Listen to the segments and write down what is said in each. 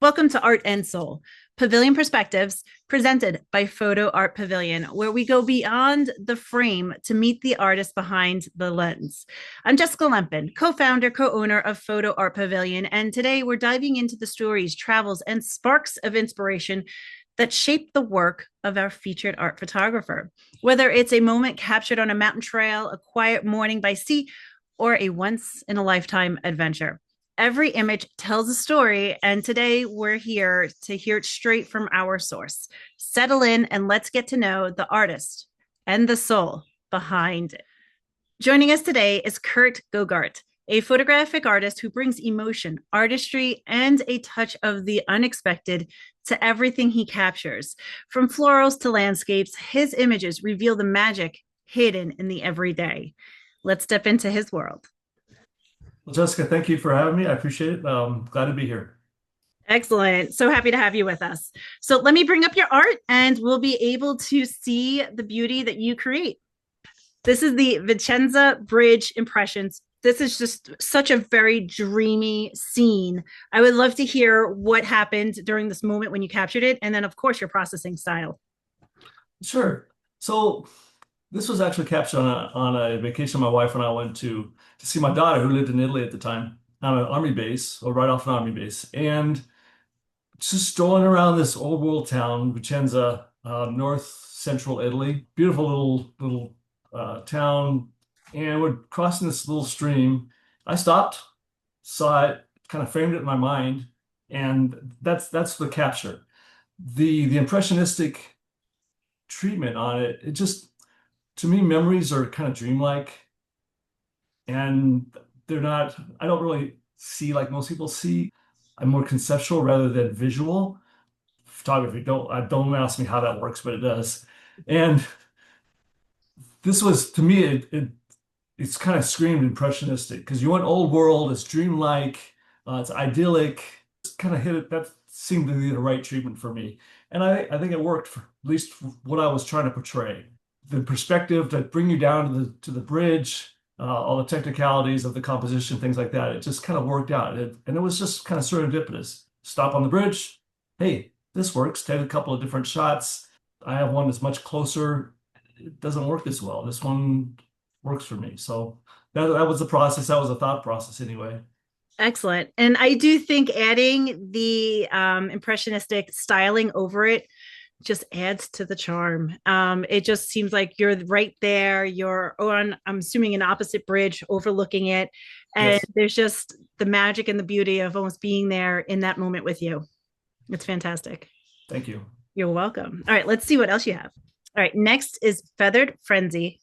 Welcome to Art and Soul, Pavilion Perspectives, presented by Photo Art Pavilion, where we go beyond the frame to meet the artist behind the lens. I'm Jessica Lempin, co-founder, co-owner of Photo Art Pavilion, and today we're diving into the stories, travels, and sparks of inspiration that shape the work of our featured art photographer. Whether it's a moment captured on a mountain trail, a quiet morning by sea, or a once-in-a-lifetime adventure. Every image tells a story, and today we're here to hear it straight from our source. Settle in and let's get to know the artist and the soul behind it. Joining us today is Kurt Golgart, a photographic artist who brings emotion, artistry, and a touch of the unexpected to everything he captures. From florals to landscapes, his images reveal the magic hidden in the everyday. Let's step into his world. Well, Jessica, thank you for having me. I appreciate it. Glad to be here. Excellent. So happy to have you with us. So let me bring up your art and we'll be able to see the beauty that you create. This is the Vicenza Bridge Impressions. This is just such a very dreamy scene. I would love to hear what happened during this moment when you captured it, and then, of course, your processing style. Sure. So this was actually captured on a vacation my wife and I went to see my daughter who lived in Italy at the time on an army base or right off an army base. And just strolling around this old world town, Vicenza, north central Italy, beautiful little town. And we're crossing this little stream. I stopped, saw it, kind of framed it in my mind, and that's the capture. The impressionistic treatment on it, it just to me, memories are kind of dreamlike, and they're not, I don't really see like most people see. I'm more conceptual rather than visual. Photography, don't ask me how that works, but it does. And this was to me, it's kind of screamed impressionistic because you want old world, it's dreamlike, it's idyllic. It's kind of hit it. That seemed to be the right treatment for me, and I think it worked for at least for what I was trying to portray. The perspective to bring you down to the bridge, all the technicalities of the composition, things like that. It just kind of worked out, and it was just kind of serendipitous. Stop on the bridge. Hey, this works. Take a couple of different shots. I have one that's much closer. It doesn't work this well. This one works for me. So that was the process. That was a thought process anyway. Excellent. And I do think adding the impressionistic styling over it just adds to the charm. It just seems like you're right there. You're on, I'm assuming, an opposite bridge overlooking it. And Yes. there's just the magic and the beauty of almost being there in that moment with you. It's fantastic. Thank you. You're welcome. All right, let's see what else you have. All right, next is Feathered Frenzy.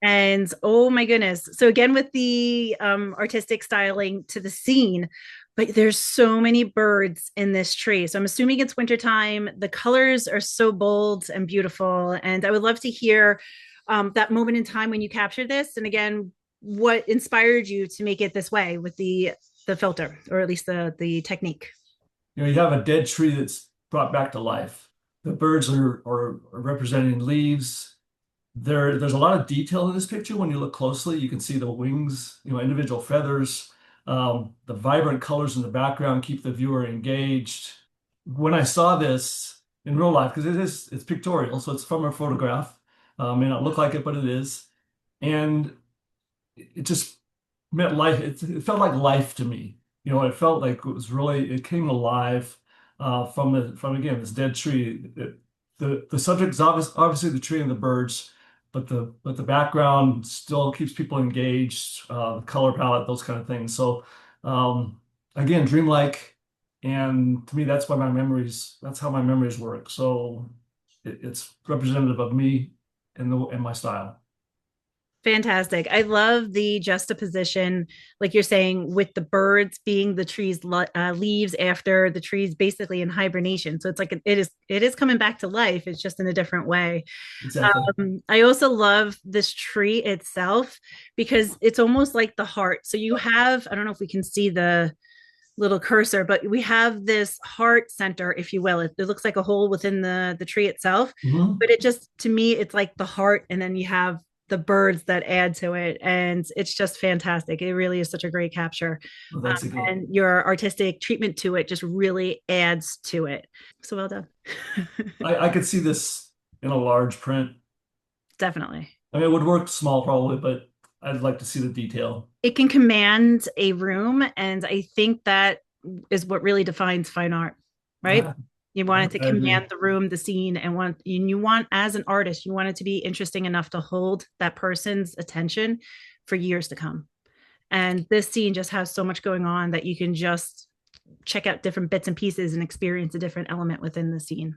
And oh my goodness. So again, with the artistic styling to the scene, but there's so many birds in this tree. So I'm assuming it's wintertime. The colors are so bold and beautiful. And I would love to hear that moment in time when you captured this. And again, what inspired you to make it this way with the filter, or at least the technique. You have a dead tree that's brought back to life. The birds are representing leaves. There's a lot of detail in this picture. When you look closely, you can see the wings, individual feathers. The vibrant colors in the background keep the viewer engaged. When I saw this in real life, because it's pictorial, so it's from a photograph, may not look like it, but it is, and it just meant life. It felt like life to me. It felt like it came alive from again this dead tree. The subject is obviously the tree and the birds, but the background still keeps people engaged, the color palette, those kind of things. So again, dreamlike, and to me, that's how my memories work. So it's representative of me and my style. Fantastic. I love the juxtaposition, like you're saying, with the birds being the tree's leaves after the tree's basically in hibernation. So it's like it is coming back to life. It's just in a different way. Exactly. I also love this tree itself because it's almost like the heart. So you have, I don't know if we can see the little cursor, but we have this heart center, if you will. It looks like a hole within the tree itself, Mhm. but it just, to me, it's like the heart, and then you have the birds that add to it, and it's just fantastic. It really is such a great capture. Well, thanks again. And your artistic treatment to it just really adds to it. So well done. I could see this in a large print. Definitely. I mean, it would work small probably, but I'd like to see the detail. It can command a room, and I think that is what really defines fine art, right? I, You want it to I agree. command the room, the scene, and you want, as an artist, you want it to be interesting enough to hold that person's attention for years to come. And this scene just has so much going on that you can just check out different bits and pieces and experience a different element within the scene.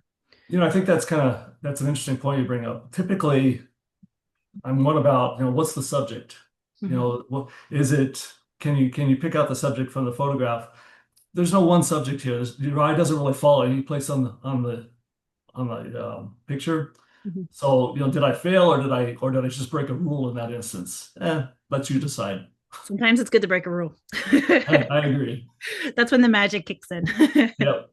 I think that's an interesting point you bring up. Typically, I'm one about, what's the subject? Mhm. What is it? Can you pick out the subject from the photograph? There's no one subject here. Your eye doesn't really follow any place on the picture. Mhm. So, did I fail or did I just break a rule in that instance? Let you decide. Sometimes it's good to break a rule. I agree. That's when the magic kicks in. Yep.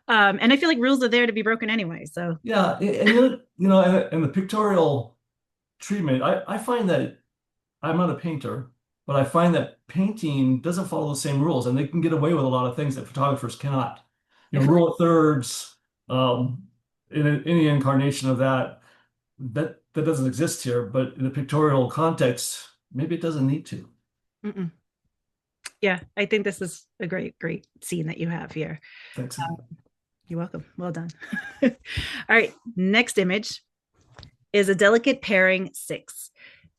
And I feel like rules are there to be broken anyway. So Yeah, and the pictorial treatment, I find that I'm not a painter, but I find that painting doesn't follow the same rules, and they can get away with a lot of things that photographers cannot. definitely. Rule of thirds, in any incarnation of that doesn't exist here, but in the pictorial context, maybe it doesn't need to. Mm-mm. Yeah, I think this is a great, great scene that you have here. Thanks. You're welcome. Well done. All right. Next image is a delicate pairing 6.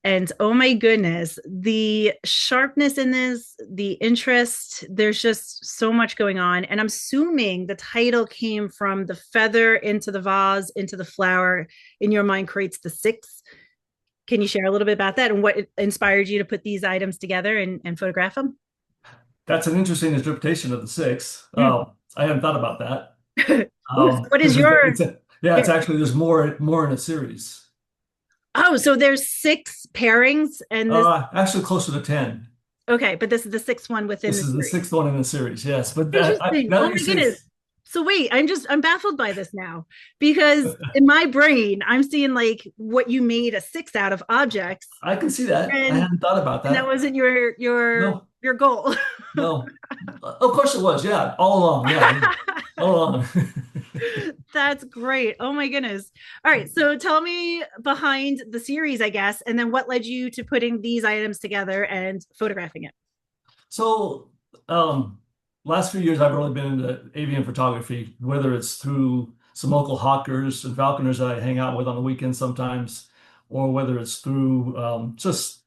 And oh my goodness, the sharpness in this, the interest, there's just so much going on. And I'm assuming the title came from the feather into the vase, into the flower, in your mind creates the 6. Can you share a little bit about that and what inspired you to put these items together and photograph them? That's an interesting interpretation of the six. Mm. I hadn't thought about that. Ooh, so what is Because your yeah, it's actually there's more in a series. oh, so there's 6 pairings and this Actually closer to 10. okay, but this is the 6th one within This the is the series. sixth one in the series, yes. But Interesting. now Oh that you my say, goodness. So wait, I'm baffled by this now because in my brain I'm seeing like what you made a 6 out of objects I can see that. I and hadn't thought about and that that. wasn't your No, your goal. no. Of course it was. Yeah, all along. Yeah, yeah. All along. That's great. Oh my goodness. All right, so tell me behind the series, I guess, and then what led you to putting these items together and photographing it. So, last few years, I've really been into avian photography, whether it's through some local hawkers and falconers that I hang out with on the weekends sometimes, or whether it's through just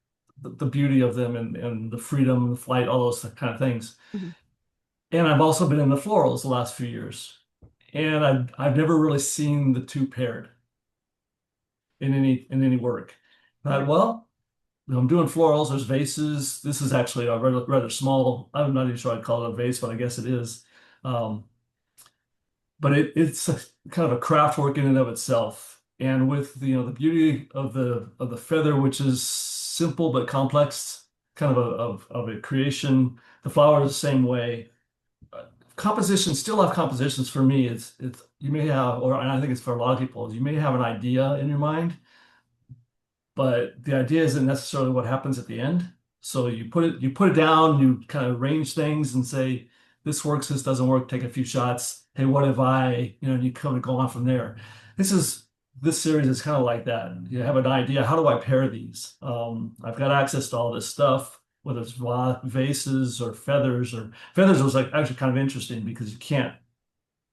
the beauty of them and the freedom, the flight, all those kind of things. Mhm. And I've also been in the florals the last few years, and I've never really seen the two paired in any work. Right. Well, I'm doing florals. There's vases. This is actually a rather small. I'm not even sure I'd call it a vase, but I guess it is. Um, but it's kind of a craft work in and of itself. And with the beauty of the feather, which is simple but complex, kind of a creation. The flower is the same way. Compositions still have compositions for me. It's you may have, or and I think it's for a lot of people, you may have an idea in your mind, but the idea isn't necessarily what happens at the end. So you put it down, you kind of arrange things and say, this works, this doesn't work, take a few shots. Hey, what if and you kind of go on from there. This series is kind of like that. You have an idea, how do I pair these? I've got access to all this stuff, whether it's vases or feathers, was like actually kind of interesting because you can't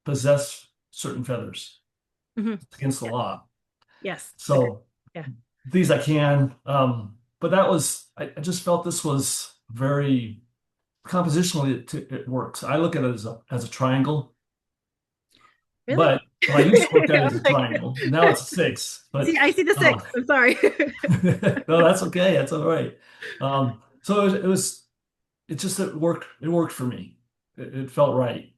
possess certain feathers. Mhm. It's against the law. Yes. Agreed. So Yeah. these I can. But I just felt this was very compositionally it works. I look at it as a triangle, Really? but I used to look at it as I'm a like, triangle. Now it's a six. But I see the uh, 6. I'm sorry. no, that's okay. That's all right. So it just it worked. It worked for me. It felt right.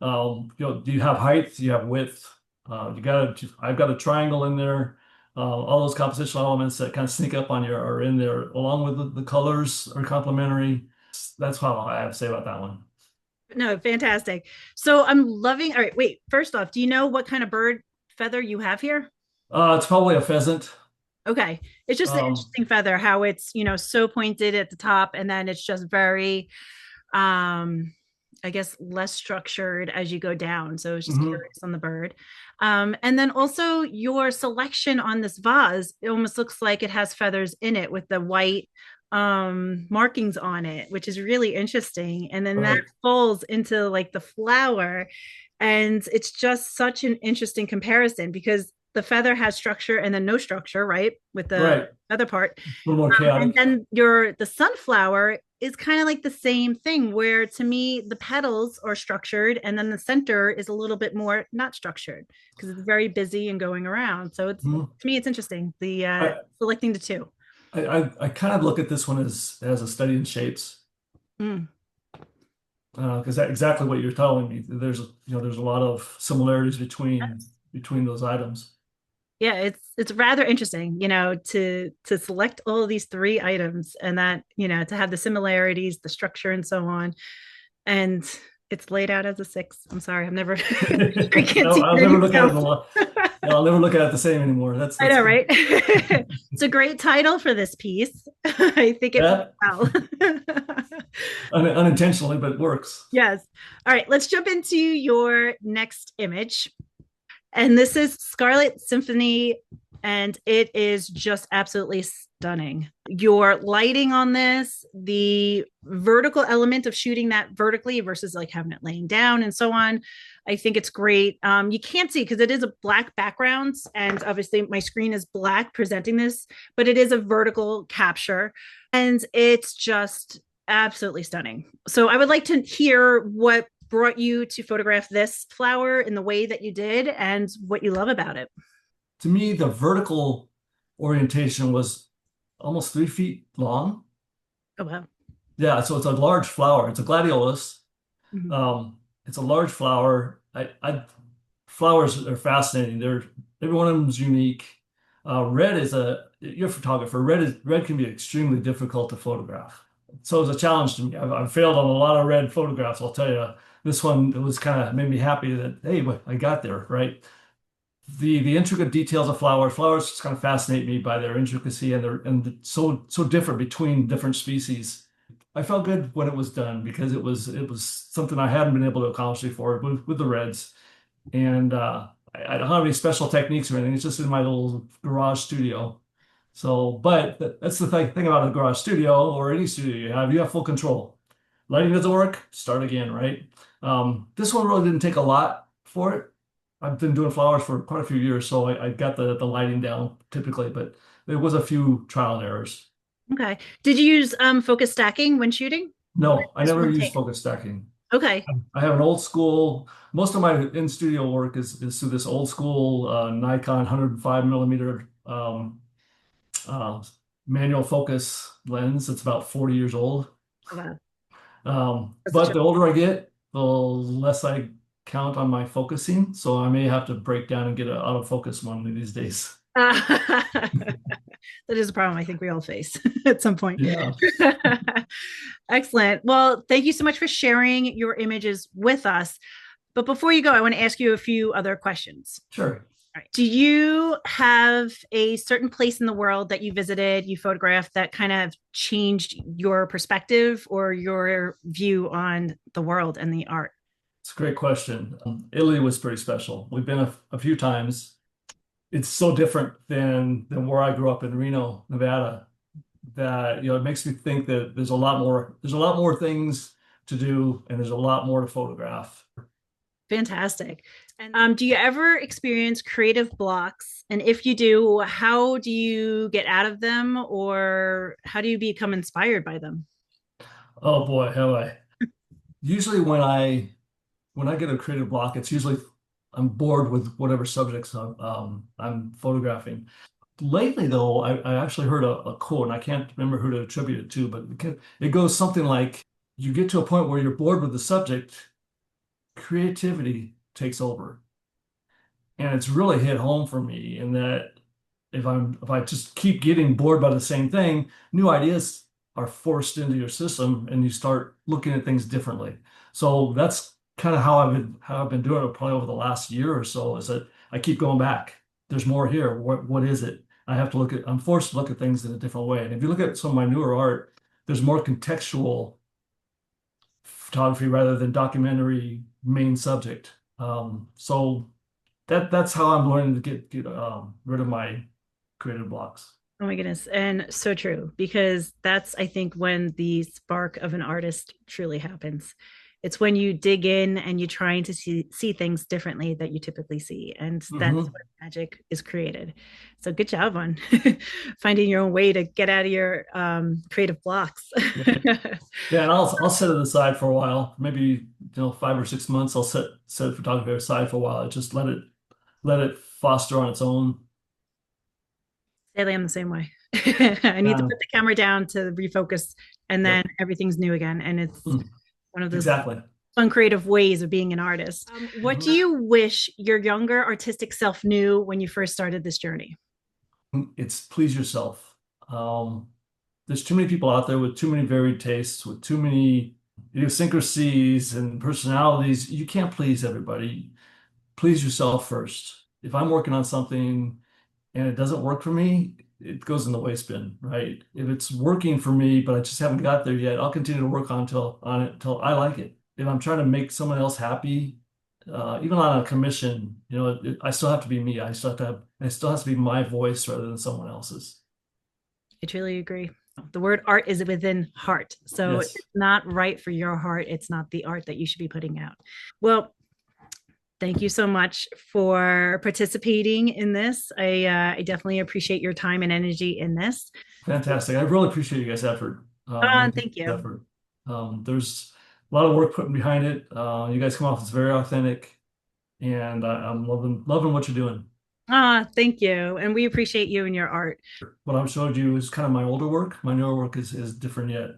Do you have height? Do you have width? I've got a triangle in there. All those compositional elements that kind of sneak up on you are in there, along with the colors are complementary. That's how I have to say about that one. No, fantastic. So I'm loving. All right, wait. First off, do you know what kind of bird feather you have here? It's probably a pheasant. Okay. It's just an Um, interesting feather, how it's, so pointed at the top and then it's just very I guess less structured as you go down. So I was just mhm. curious on the bird. And then also your selection on this vase, it almost looks like it has feathers in it with the white markings on it, which is really interesting. And then that Right, falls into like the flower. And it's just such an interesting comparison because the feather has structure and then no structure, right? With the right. A other part. little more And chaotic. then the sunflower is kind of like the same thing, where to me the petals are structured and then the center is a little bit more not structured because it's very busy and going around. So it's Mhm. to me it's interesting, the I, selecting the two. I kind of look at this one as a study in shapes, Mm. because that exactly what you're telling me. There's a lot of similarities between those items. Yeah, it's rather interesting, to select all of these three items and that, to have the similarities, the structure and so on. And it's laid out as a six. I'm sorry, I'm never I can't see I'll never anything look at it else. in a lot. I'll never look at it the same anymore. I That's know, good. right? It's a great title for this piece. I think it fits Yeah, well. unintentionally, but it works. Yes. All right, let's jump into your next image. And this is Scarlet Symphony, and it is just absolutely stunning. Your lighting on this, the vertical element of shooting that vertically versus like having it laying down and so on. I think it's great. You can't see because it is a black background, and obviously my screen is black presenting this, but it is a vertical capture, and it's just absolutely stunning. So I would like to hear what brought you to photograph this flower in the way that you did and what you love about it. To me, the vertical orientation was almost 3 feet long. Oh, wow. Yeah, so it's a large flower. It's a gladiolus. Mhm. It's a large flower. Flowers are fascinating. Every one of them is unique. Red is you're a photographer. Red can be extremely difficult to photograph. So it's a challenge to me. I've failed on a lot of red photographs. I'll tell you. This one, it was kind of made me happy that hey, I got there, right? The intricate details of flowers just kind of fascinate me by their intricacy and so different between different species. I felt good when it was done because it was something I hadn't been able to accomplish before with the reds. And I don't have any special techniques or anything. It's just in my little garage studio. So, but that's the thing about a garage studio or any studio you have full control. Lighting doesn't work, start again, right? This one really didn't take a lot for it. I've been doing flowers for quite a few years, so I got the lighting down typically, but there was a few trial and errors. Okay. Did you use focus stacking when shooting? Or No, I just never one use take? focus stacking. Okay. I have an old school, most of my in studio work is through this old school Nikon 105 millimeter uh, manual focus lens. It's about 40 years old. Oh, wow. That's a But chip. the older I get, the less I count on my focusing. So I may have to break down and get an autofocus one of these days. That is a problem I think we all face at some point. Yeah, Excellent. Well, thank you so much for sharing your images with us. But before you go, I want to ask you a few other questions. sure. All right. Do you have a certain place in the world that you visited, you photographed that kind of changed your perspective or your view on the world and the art? It's a great question. Italy was pretty special. We've been a few times. It's so different than where I grew up in Reno, Nevada, that it makes me think that there's a lot more things to do and there's a lot more to photograph. Fantastic. And do you ever experience creative blocks? And if you do, how do you get out of them or how do you become inspired by them? Oh boy, have I. Usually when I get a creative block, it's usually I'm bored with whatever subjects I'm photographing. Lately, though, I actually heard a quote, and I can't remember who to attribute it to, but it goes something like, "You get to a point where you're bored with the subject, creativity takes over." And it's really hit home for me in that if I just keep getting bored by the same thing, new ideas are forced into your system, and you start looking at things differently. So that's kind of how I've been doing it probably over the last year or so, is that I keep going back. There's more here. What is it? I'm forced to look at things in a different way. And if you look at some of my newer art, there's more contextual photography rather than documentary main subject. So that's how I'm learning to get rid of my creative blocks. Oh my goodness. And so true, because that's, I think, when the spark of an artist truly happens. It's when you dig in and you're trying to see things differently that you typically see. And that's Hmm. where magic is created. So good job on finding your own way to get out of your creative blocks. Yeah. Yeah, and I'll set it aside for a while, maybe 5 or 6 months. I'll set photography aside for a while. Just let it foster on its own. Daily, I'm the same way. I need to Yeah. put the camera down to refocus, and then Yep. everything's new again. And it's Mm. one of those Exactly. fun, creative ways of being an artist. What do you wish your younger artistic self knew when you first started this journey? It's please yourself. Um, there's too many people out there with too many varied tastes, with too many idiosyncrasies and personalities. You can't please everybody. Please yourself first. If I'm working on something and it doesn't work for me, it goes in the waste bin, right? If it's working for me, but I just haven't got there yet, I'll continue to work on it until I like it. If I'm trying to make someone else happy, even on a commission, I still have to be me. It still has to be my voice rather than someone else's. I truly agree. The word art is within heart. So if Yes, it's not right for your heart, it's not the art that you should be putting out. Well, thank you so much for participating in this. I definitely appreciate your time and energy in this. fantastic. I really appreciate you guys' effort, making Thank this you. effort. There's a lot of work put behind it. You guys come off as very authentic, and I'm loving what you're doing. Thank you. And we appreciate you and your art. What I've showed you is kind of my older work. My newer work is different yet.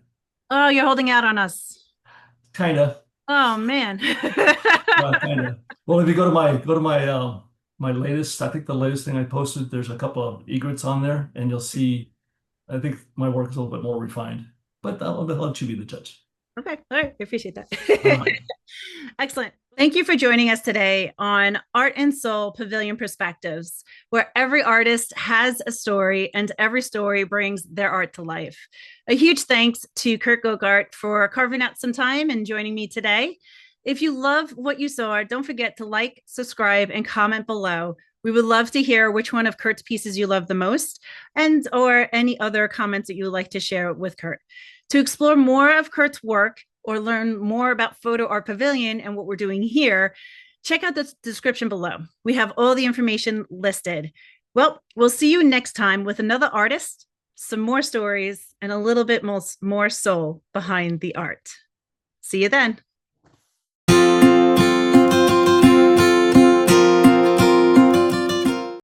Oh, you're holding out on us. Kind of, Oh man. kind of. Well, if you go to my latest, I think the latest thing I posted, there's a couple of egrets on there, and you'll see. I think my work is a little bit more refined, but I'll let you be the judge. Okay. All right. I appreciate All that. right. Excellent. Thank you for joining us today on Art and Soul Pavilion Perspectives, where every artist has a story and every story brings their art to life. A huge thanks to Kurt Golgart for carving out some time and joining me today. If you love what you saw, don't forget to like, subscribe, and comment below. We would love to hear which one of Kurt's pieces you love the most and or any other comments that you would like to share with Kurt. To explore more of Kurt's work or learn more about Photo Art Pavilion and what we're doing here, check out the description below. We have all the information listed. Well, we'll see you next time with another artist, some more stories, and a little bit more soul behind the art. See you then.